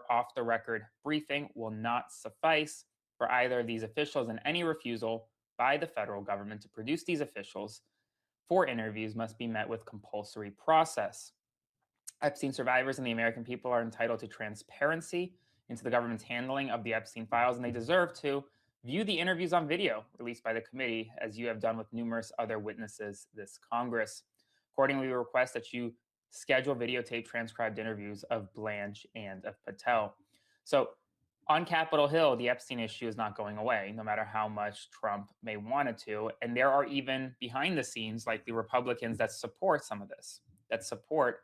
or off the record briefing will not suffice for either of these officials, and any refusal by the federal government to produce these officials for interviews must be met with compulsory process. Epstein survivors and the American people are entitled to transparency into the government's handling of the Epstein files, and they deserve to view the interviews on video released by the committee, as you have done with numerous other witnesses this Congress. Accordingly, we request that you schedule videotape transcribed interviews of Blanche and of Patel. So, on Capitol Hill, the Epstein issue is not going away, no matter how much Trump may want it to. And there are even behind the scenes, like the Republicans that support some of this, that support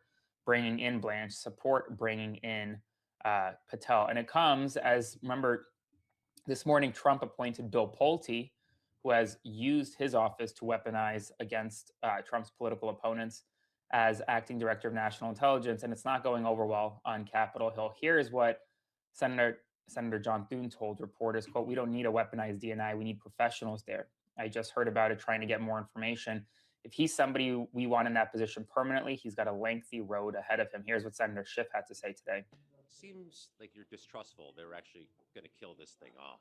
bringing in Blanche, support bringing in Patel. And it comes as, remember, this morning, Trump appointed Bill Pulte, who has used his office to weaponize against Trump's political opponents, as acting director of national intelligence. And it's not going over well on Capitol Hill. Here is what Senator John Thune told reporters, quote, "We don't need a weaponized DNI. We need professionals there. I just heard about it, trying to get more information. If he's somebody we want in that position permanently, he's got a lengthy road ahead of him." Here's what Senator Schiff had to say today. Seems like you're distrustful they're actually going to kill this thing off.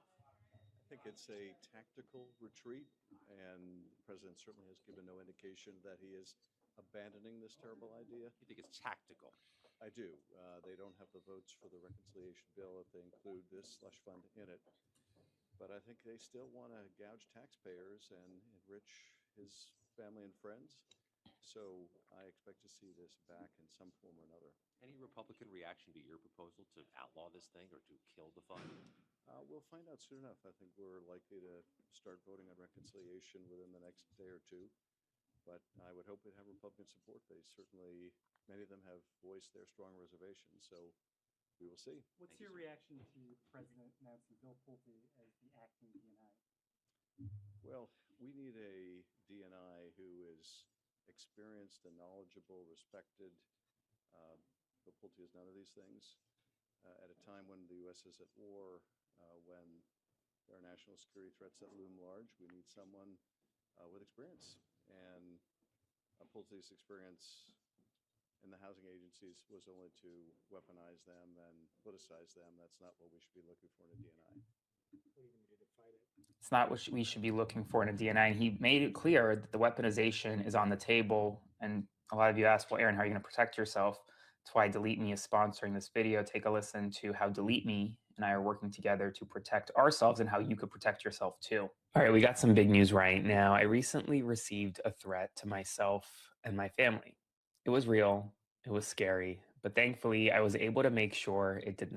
I think it's a tactical retreat, and the president certainly has given no indication that he is abandoning this terrible idea. You think it's tactical? I do. They don't have the votes for the reconciliation bill if they include this slush fund in it. But I think they still want to gouge taxpayers and enrich his family and friends. So I expect to see this back in some form or another. Any Republican reaction to your proposal to outlaw this thing or to kill the fund? We'll find out soon enough. I think we're likely to start voting on reconciliation within the next day or two. But I would hope it have Republican support. They certainly, many of them have voiced their strong reservations. So we will see. What's your reaction to the president announcing Bill Pulte as the acting DNI? Well, we need a DNI who is experienced and knowledgeable, respected. Bill Pulte is none of these things. At a time when the U.S. is at war, when there are national security threats that loom large, we need someone with experience. And Pulte's experience in the housing agencies was only to weaponize them and politicize them. That's not what we should be looking for in a DNI. It's not what we should be looking for in a DNI. And he made it clear that the weaponization is on the table. And a lot of you asked, well, Aaron, how are you going to protect yourself? That's why Delete Me is sponsoring this video. Take a listen to how Delete Me and I are working together to protect ourselves and how you could protect yourself too. All right, we got some big news right now. I recently received a threat to myself and my family. It was real, it was scary, but thankfully I was able to make sure it did not